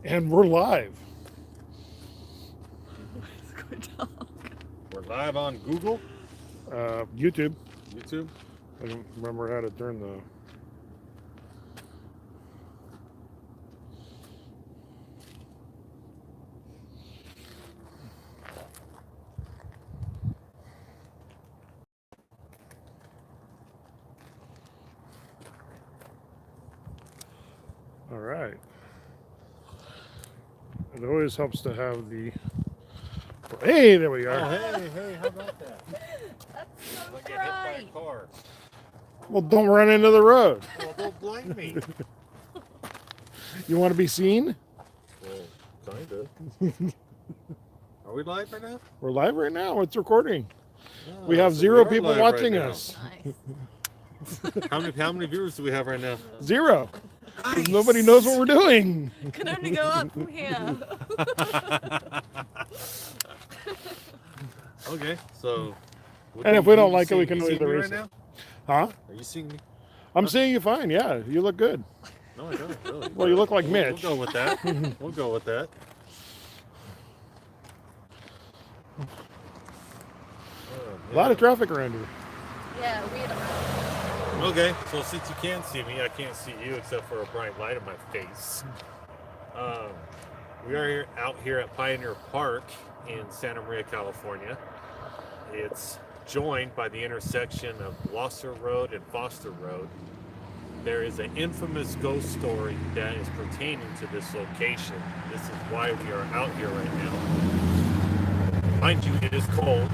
And we're live. Good dog. We're live on Google, YouTube. YouTube. I don't remember how to turn the... All right. It always helps to have the... Hey, there we Oh, are. hey, how about that? That's so Like get hit by bright. a car. Well, don't run into the road. Well, don't blind me. You want to be seen? Well, kind of. Are we live right now? We're live right now. It's recording. Oh, We have so zero are people live right watching now. us. Nice. How many viewers do we have right now? Zero. 'Cause nobody knows what we're doing. Can only go up from here. Okay, so. And if we don't like it, we you can see leave the me race. right now? Huh? Are you seeing me? I'm seeing you fine. Yeah, you look good. No, I don't really. Well, you look like We'll Mitch. go with that. We'll go with that. A lot of traffic around here. Yeah, weird. Okay, so since you can't see me, I can't see you except for a bright light on my face. We are out here at Pioneer Park in Santa Maria, California. It's joined by the intersection of Blosser Road and Foster Road. There is an infamous ghost story that is pertaining to this location. This is why we are out here right now. Mind you, it is cold,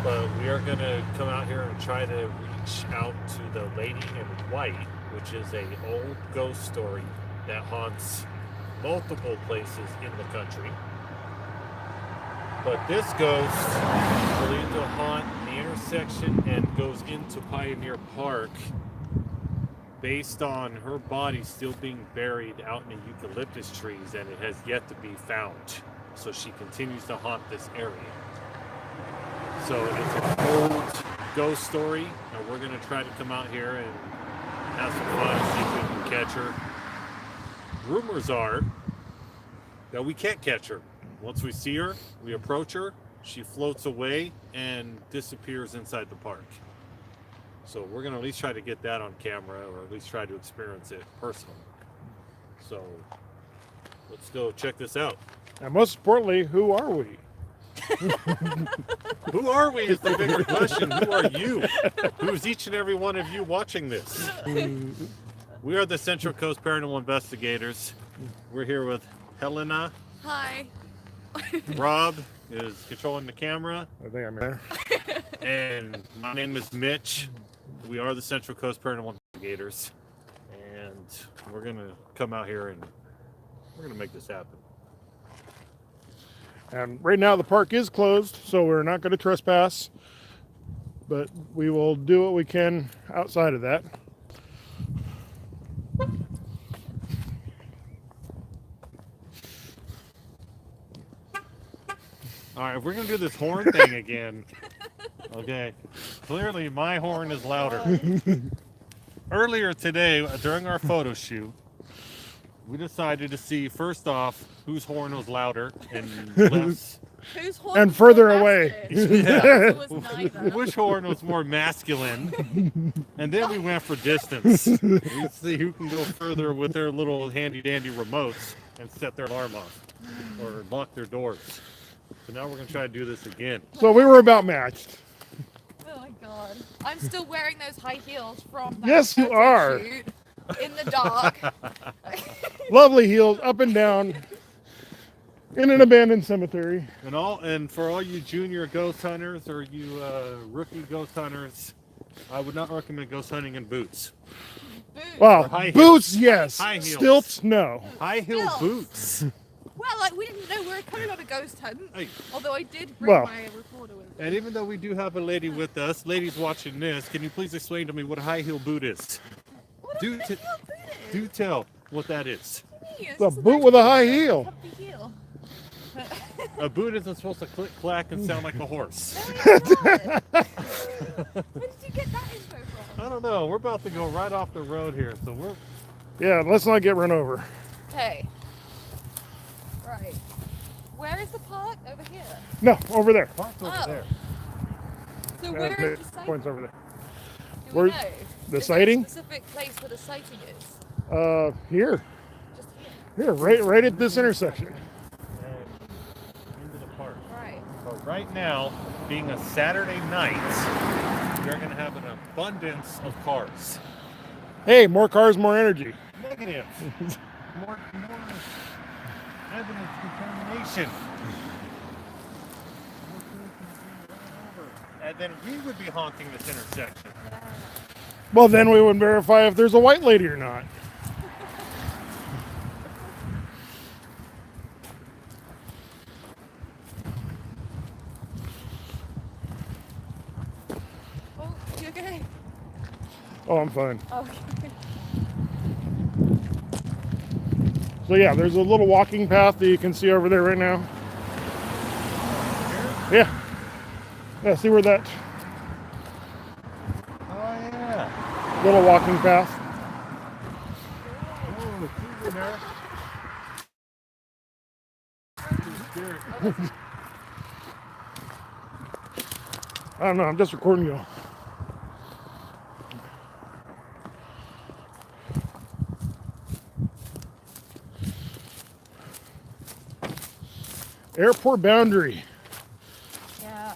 but we are going to come out here and try to reach out to the Lady in White, which is an old ghost story that haunts multiple places in the country. But this ghost believed to haunt the intersection and goes into Pioneer Park based on her body still being buried out in the eucalyptus trees, and it has yet to be found. So she continues to haunt this area. So it's an old ghost story, and we're going to try to come out here and have some fun, see if we can catch her. Rumors are that we can't catch her. Once we see her, we approach her, she floats away and disappears inside the park. So we're going to at least try to get that on camera, or at least try to experience it personally. So let's go check this out. And most importantly, who are we? Who are we is the bigger question. Who are you? Who's each and every one of you watching this? We are the Central Coast Paranormal Investigators. We're here with Helena. Hi. Rob is controlling the camera. I think I'm there. And my name is Mitch. We are the Central Coast Paranormal Investigators. And we're going to come out here and we're going to make this happen. And right now the park is closed, so we're not going to trespass. But we will do what we can outside of that. All right, if we're going to do this horn thing again, okay, clearly my horn is louder. Earlier today, during our photo shoot, we decided to see, first off, whose horn was louder and less. Whose horn And was further more away. masculine? Yeah. It was neither. Which horn was more masculine? And then we went for distance. We see who can go further with their little handy dandy remotes and set their alarm off or lock their doors. So now we're going to try to do this again. So we were about matched. Oh my god. I'm still wearing those high heels from that Yes, you photo are. shoot in the dark. Lovely heels, up and down, in an abandoned cemetery. And for all you junior ghost hunters or you rookie ghost hunters, I would not recommend ghost hunting in boots. Boots. Well, Or high heels. boots, yes. High heels. Stilts, no. High heel Stilts. boots. Well, like we didn't know we were coming on a ghost hunt. Hey. Although I did bring Well. my recorder with me. And even though we do have a lady with us, ladies watching this, can you please explain to me what a high heel boot is? What a Do high t- heel boot is? Do tell what that is. What do you mean? The It's just boot nice with a high heel, heel. comfy heel. A boot isn't supposed to click, clack, and sound like a horse. No, it's not. Where did you get that info from? I don't know. We're about to go right off the road here, so we're Yeah, let's not get run over. Okay. Right. Where is the park? Over here. No, over there. Parked over Oh. there. So Yeah, where the is the sighting? points over there. Do we Where- know? the Is sighting? there a specific place where the sighting is? Here, Just here. right at this intersection. And into the park. Right. But right now, being a Saturday night, you're going to have an abundance of cars. Hey, more cars, more energy. Negative. more evidence, determination. And then we would be haunting this intersection. Yeah. Well, then we would verify if there's a white lady or not. Oh, you okay? Oh, I'm fine. Okay. So yeah, there's a little walking path that you can see over there right now. Yeah. Yeah, see where that Oh, yeah. little walking path? Oh, see there. I don't know, I'm just recording you. Airport boundary. Yeah.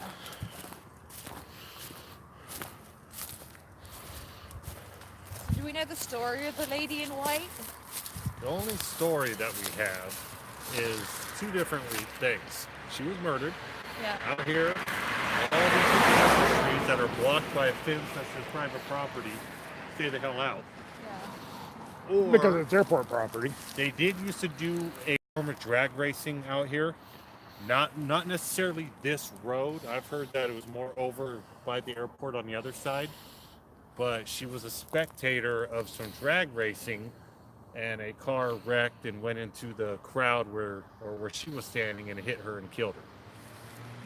So do we know the story of the lady in white? The only story that we have is two different things. She was murdered Yeah. out here. All these pedestrian streets that are blocked by a fence that says private property. Stay the hell out. Yeah. Or Because it's airport property. they did used to do a form of drag racing out here. Not necessarily this road. I've heard that it was more over by the airport on the other side. But she was a spectator of some drag racing, and a car wrecked and went into the crowd where she was standing, and it hit her and killed her.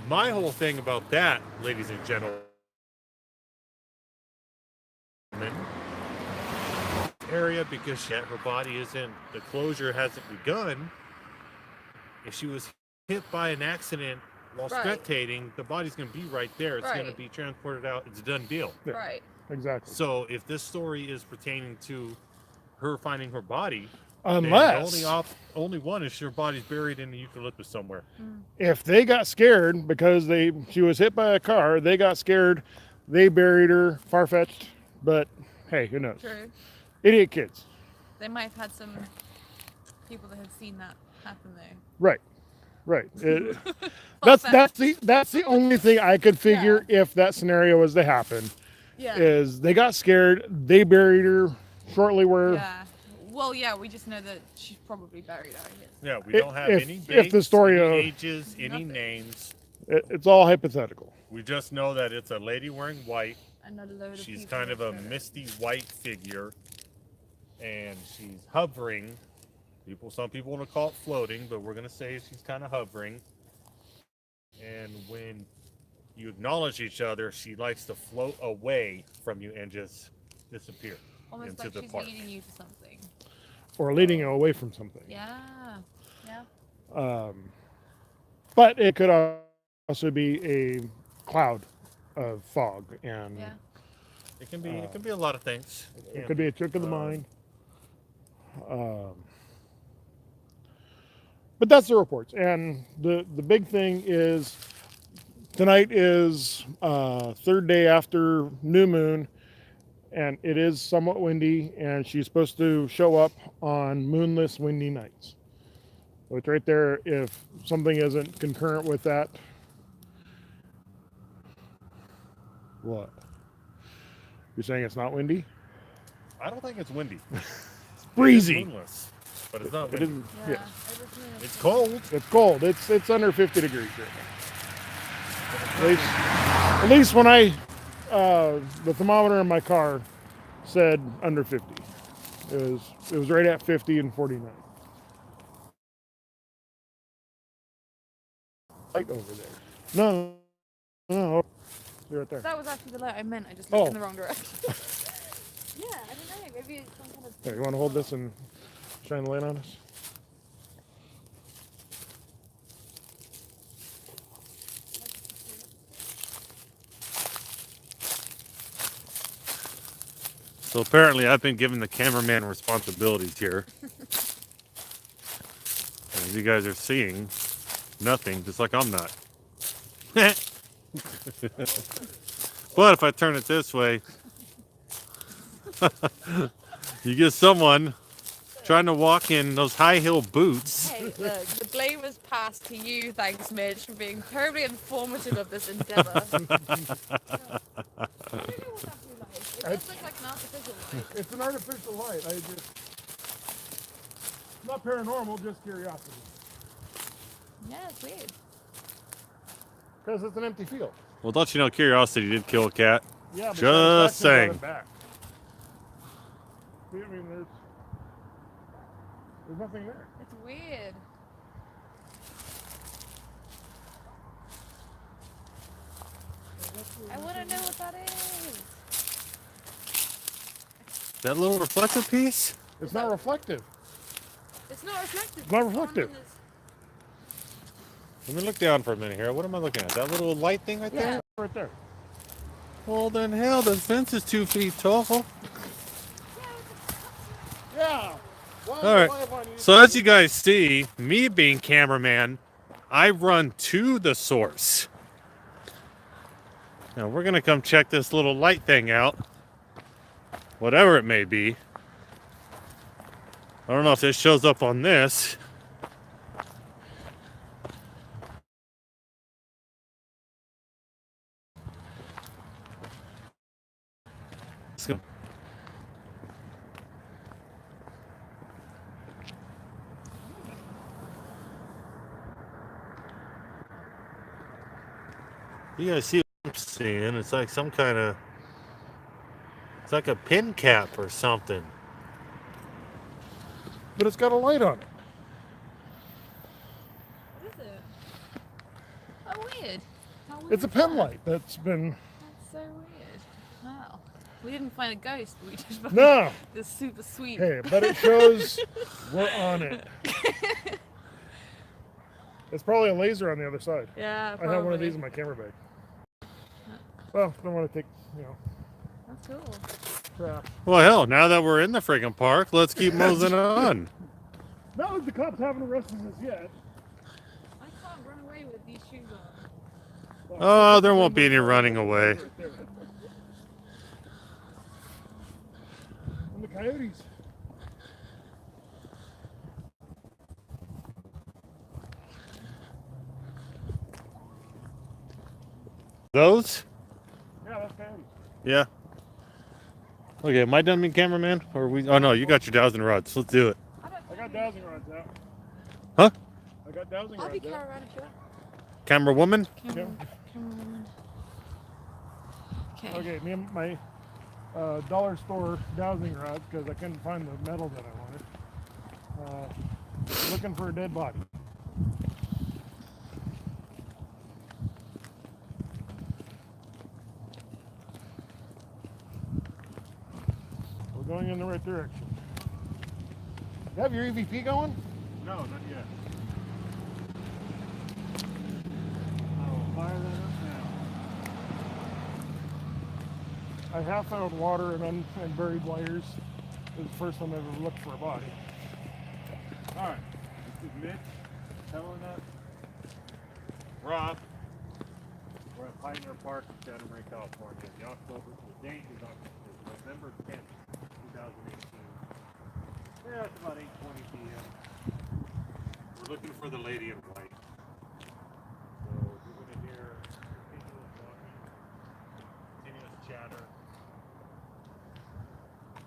My whole thing about that, ladies and gentlemen, area, because yet her body isn't, the closure hasn't begun. If she was hit by an accident while Right. spectating, the body's going to be right there. It's going to Right. be transported out. It's a done deal. Yeah. Right. Exactly. So if this story is pertaining to her finding her body, Unless then only one is her body's buried in the eucalyptus somewhere. if they got scared because she was hit by a car, they got scared, they buried her, far-fetched, but hey, who knows? True. Idiot kids. They might have had some people that had seen that happen though. Right. That's the only thing I could figure if that scenario was to happen. Yeah. Is they got scared, they buried her shortly where Yeah. Well, yeah, we just know that she's probably buried out here. Yeah, we If- don't have if- any if dates, the story any of- ages, any Nothing. names. it's all hypothetical. We just know that it's a lady wearing white. Another load of She's people kind of a that- misty white figure, and she's hovering. Some people want to call it floating, but we're gonna say she's kind of hovering. And when you acknowledge each other, she likes to float away from you and just disappear almost into like the she's park. leading you to something. Or leading you away from something. Yeah. Yeah. But it could also be a cloud of fog, and Yeah. It can be a lot of things. it could be a trick of the mind. But that's the reports, and the big thing is tonight is third day after new moon, and it is somewhat windy, and she's supposed to show up on moonless windy nights. So it's right there if something isn't concurrent with that. What? You're saying it's not windy? I don't think it's windy. Breezy. It's moonless, but it's not It windy. isn't. Yeah. Yeah. It's cold. It's cold. It's under 50 degrees right now. At least when the thermometer in my car said under 50. It was right at 50 and 49. Light over there. No. You're right there. That was actually the light I meant. I just Oh. looked in the wrong direction. yeah, I don't know. Maybe it's some kind of. Here, you want to hold this and shine the light on us? So apparently I've been given the cameraman responsibilities here. As you guys are seeing, nothing, just like I'm not. But if I turn it this way, you get someone trying to walk in those high heel boots. Hey, look, the blame is passed to you, thanks, Mitch, for being terribly informative of this endeavor. I don't know what that blue light is. It does look like an artificial light. It's an artificial light. Not paranormal, just curiosity. Yeah, it's weird. Because it's an empty field. Well, don't you know Curiosity did kill a cat? Yeah, but Just satisfaction saying. brought it back. See, I mean, there's nothing there. It's weird. I want to know what that is. That little reflective piece? It's not reflective. It's not reflective. It's not reflective. Let me look down for a minute here. What am I looking at? That little light thing right there? Right there. Well, then hell, the fence is 2 feet tall. Yeah. All right. So as you guys see, me being cameraman, I run to the source. Now we're gonna come check this little light thing out, whatever it may be. I don't know if this shows up on this. Let's go. You guys see what I'm seeing? It's like some kind of, it's like a pin cap or something. But it's got a light on it. What is it? Oh, weird. How weird It's a is pen that? light that's been. That's so weird. Wow. We didn't find a ghost, but we just found No. this super sweet. Hey, but it shows we're on it. It's probably a laser on the other side. Yeah, I have one of probably. these in my camera bag. Well, don't want to take, That's cool. trash. Well, hell, now that we're in the friggin' park, let's keep moseying on. No, the cops haven't arrested us yet. I can't run away with these shoes on. Oh, there won't be any running away. And the coyotes. Those? Yeah, that's coyotes. Yeah. Okay, am I done being cameraman? Or are we? Oh no, you got your dowsing rods. Let's do it. I got dowsing rods out. Huh? I got dowsing I'll be rods out. car around if you want. Camera woman? Camera woman. Okay. Okay, me and my dollar store dowsing rods because I couldn't find the metal that I wanted. Looking for a dead body. We're going in the right direction. You have your EVP going? No, not yet. I'll fire that up now. I have found water and buried wires. It was the first time I ever looked for a body. Alright, this is Mitch, Helena, Rob. We're at Pioneer Park in Santa Maria, California. The date is November 10th, 2018. Yeah, it's about 8:20 p.m. We're looking for the lady in white. So you're going to hear continuous walking, continuous chatter.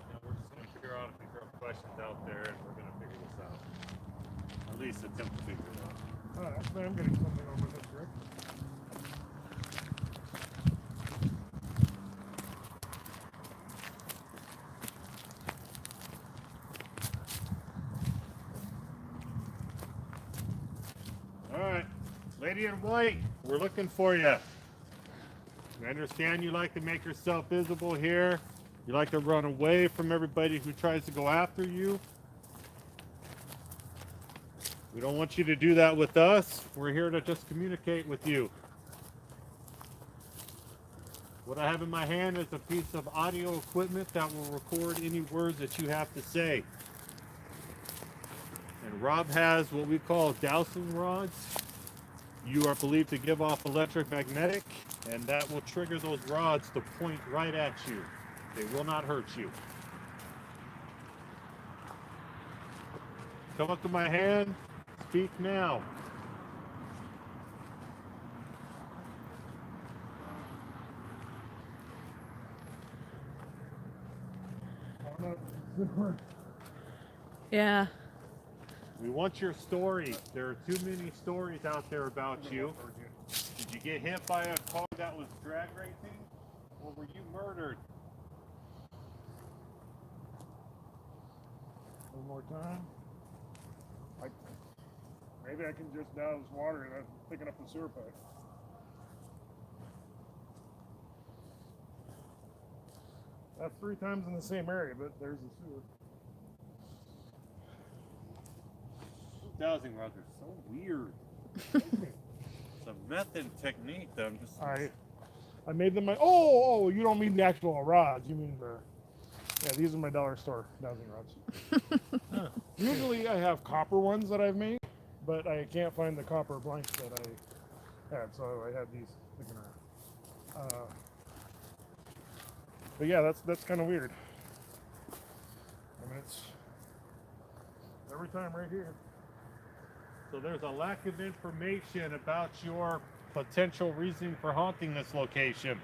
And we're just going to figure out if we throw questions out there, and we're going to figure this out. At least attempt to figure it out. I'm getting something on my head, correct? Alright, lady in white, we're looking for you. I understand you like to make yourself visible here. You like to run away from everybody who tries to go after you. We don't want you to do that with us. We're here to just communicate with you. What I have in my hand is a piece of audio equipment that will record any words that you have to say. And Rob has what we call dowsing rods. You are believed to give off electromagnetic, and that will trigger those rods to point right at you. They will not hurt you. Come up to my hand. Speak now. Yeah. We want your story. There are too many stories out there about you. Did you get hit by a car that was drag racing? Or were you murdered? One more time. Maybe I can just douse water and I'm picking up the sewer pipe. That's 3 times in the same area, but there's the sewer. Dowsing rods are so weird. It's a method technique that I'm just. I made them oh, you don't mean the actual rods, you mean yeah, these are my dollar store dowsing rods. Usually I have copper ones that I've made, but I can't find the copper blanks that I had, so I had these sticking around. But yeah, that's kind of weird. I mean, it's every time right here. So there's a lack of information about your potential reason for haunting this location.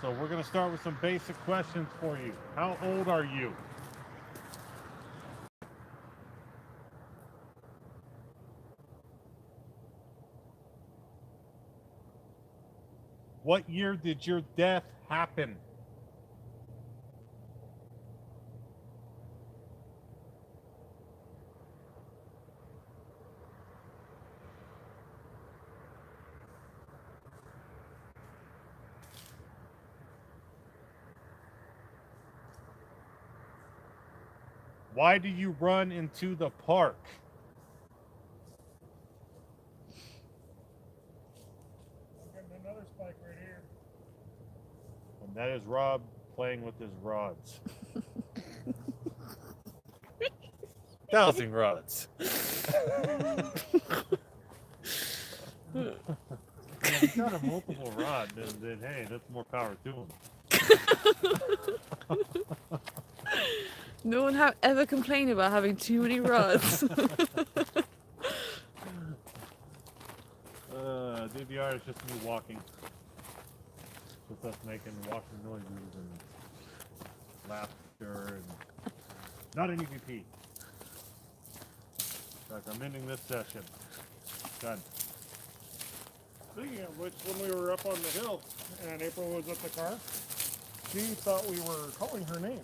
So we're going to start with some basic questions for you. How old are you? What year did your death happen? Why do you run into the park? Another spike right here. And that is Rob playing with his rods. Dowsing rods. If he's got a multiple rod, then hey, that's more power to him. No one ever complained about having too many rods. DVR is just me walking. Just us making walking noises and laughter and not an EVP. In fact, I'm ending this session. Done. Speaking of which, when we were up on the hill and April was at the car, she thought we were calling her name.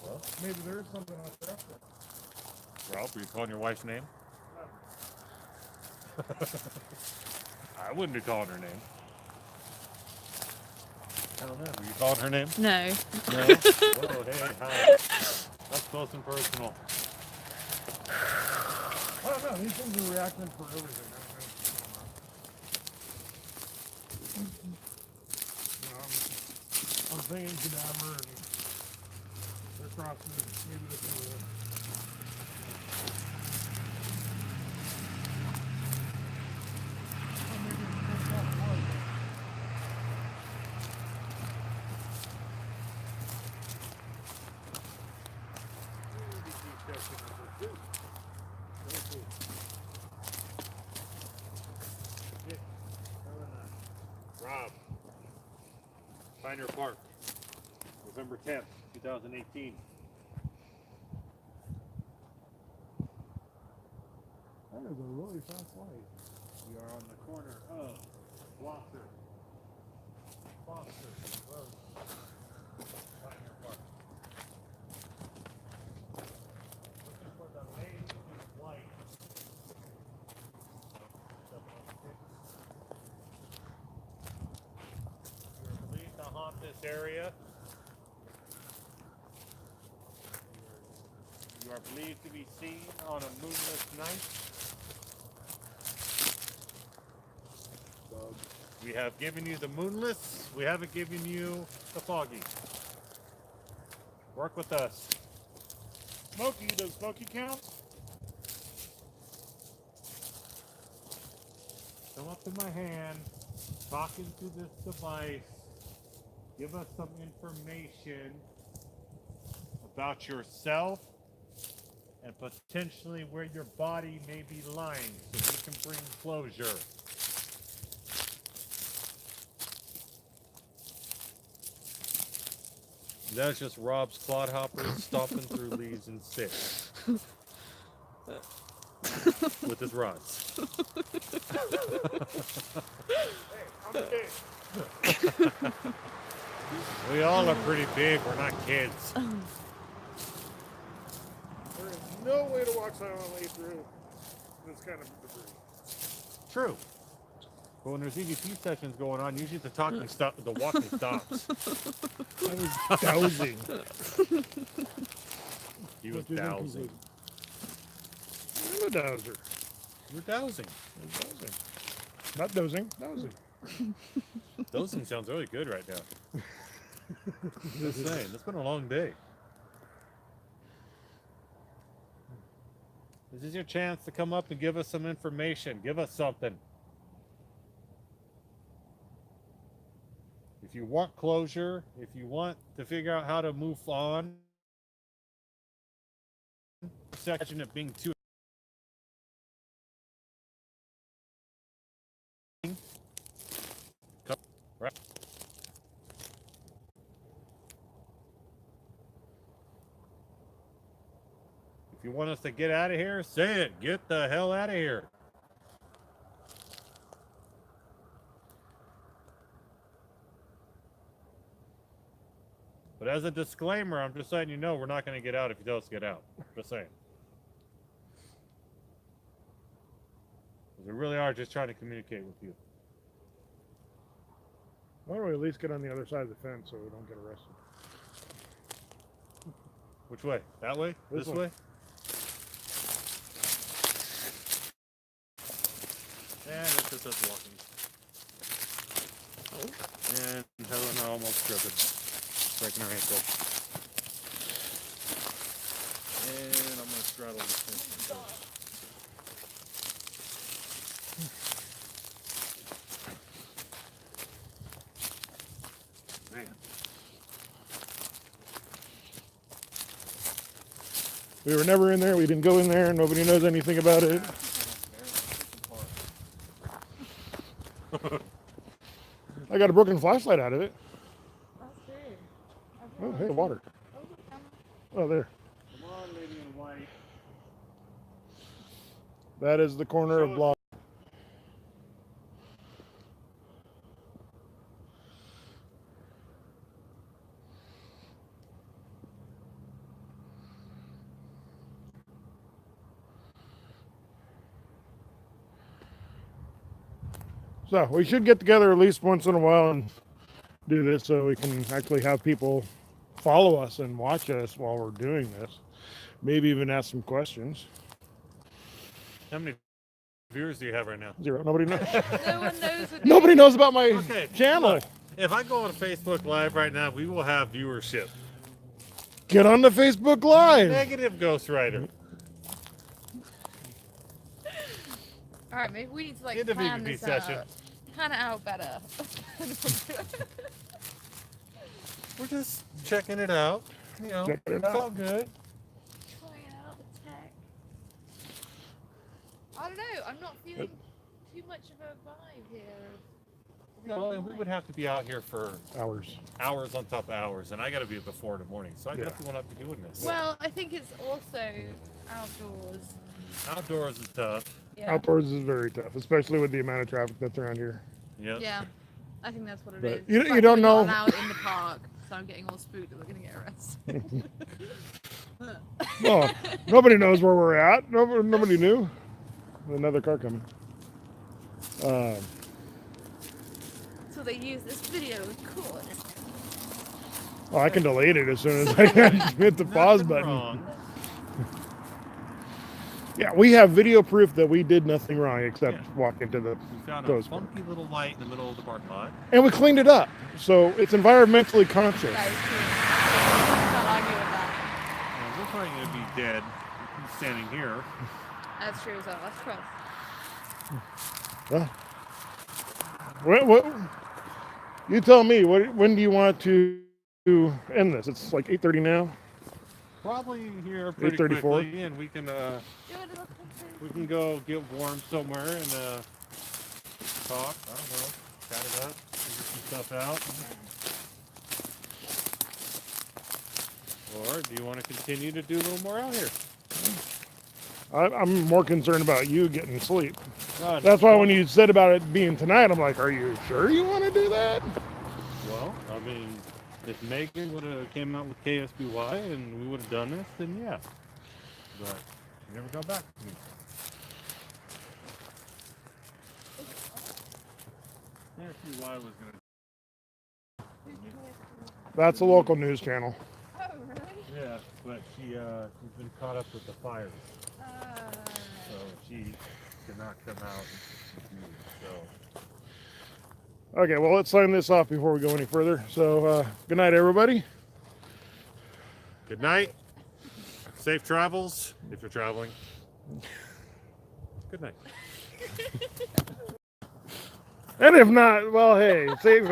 Well, maybe there's something out there. Ralph, are you calling your wife's name? I wouldn't be calling her name. I don't know. Were you calling her name? No. No? Whoa, hey, hi. That's close and personal. I don't know. These things are reacting for everything. I'm thinking cadaver and they're crossing. Maybe this is Rob, Pioneer Park, November 10th, 2018. That is a really fast light. We are on the corner of Foster Road, Pioneer Park. Looking for the main light. You're believed to haunt this area. You are believed to be seen on a moonless night. We have given you the moonless. We haven't given you the foggy. Work with us. Smoky, does Smoky count? Come up to my hand. Talk into this device. Give us some information about yourself and potentially where your body may be lying so we can bring closure. That's just Rob's clodhoppers stomping through leaves and sticks with his rods. We all are pretty big. We're not kids. There is no way to walk silently through this kind of debris. True. But when there's EVP sessions going on, usually the walking stops. I was dowsing. He was What do you think he dowsing. I'm a dowser. You're dowsing. I'm dowsing. Not dozing, dowsing. Dowsing sounds really good right now. Just saying, it's been a long day. This is your chance to come up and give us some information. Give us something. If you want closure, if you want to figure out how to move on, section of being too right. If you want us to get out of here, say it. Get the hell out of here. But as a disclaimer, I'm just letting you know we're not going to get out if you tell us to get out. Just saying. We really are just trying to communicate with you. Why don't we at least get on the other side of the fence so we don't get arrested? Which way? That way? This This way. way? And it's just us walking. And Helena almost tripping. Breaking her ankle. And I'm going to straddle this thing. Man. We were never in there. We didn't go in there. Nobody knows anything about it. I got a broken flashlight out of it. That's true. Oh, hey, water. Oh, there. Come on, lady in white. That is the corner of block. So we should get together at least once in a while and do this so we can actually have people follow us and watch us while we're doing this. Maybe even ask some questions. How many viewers do you have right now? 0. Nobody knows. No one knows what Nobody knows about my Okay, channel. look, if I go on Facebook Live right now, we will have viewership. Get on the Facebook Live. Negative Ghostwriter. All right, maybe we need to like Get the plan VVP this session. out. Plan it out better. We're just checking it out. You know, Checking it it's out. all good. Trying out the tech. I don't know. I'm not feeling too much of a vibe here. No, and we would have to be out here for Hours. hours on top of hours, and I got to be up before in the morning, so I Yeah. definitely want to be doing this. Well, I think it's also outdoors. Outdoors is tough. Yeah. Outdoors is very tough, especially with the amount of traffic that's around here. Yep. Yeah. I think that's what it But is. you- It's you like don't we're not know- allowed in the park, so I'm getting all spooked that we're gonna get arrested. Well, nobody knows where we're at. Nobody knew. Another car coming. So they use this video to record. Oh, I can delete it as soon as I hit the pause Nothing button. wrong. Yeah, we have video proof that we did nothing wrong except Yeah. walk into the, We found a Those- funky little light in the middle of the parking lot. and we cleaned it up. So it's environmentally conscious. That is true. Can't argue with that. We're probably going to be dead standing here. That's true as well. That's true. What, you tell me, when do you want to end this? It's like 8:30 now. Probably here pretty 8:34. quickly, and we can Do a little picture. go get warm somewhere and talk. I don't know, chat it up, figure some stuff out. Or do you want to continue to do a little more out here? I'm more concerned about you getting sleep. God, That's why when you said about it being tonight, I'm like, are you sure you want to do that? Well, I mean, if Megan would have came out with KSBY and we would have done this, then yeah. But she never got back to me. KSBY was gonna. That's a local news channel. Oh, really? Yeah, but she's been caught up with the fires, so she did not come out. So Okay, well, let's sign this off before we go any further. So, good night, everybody. Good night. Safe travels if you're traveling. Good night. And if not, well, hey, save.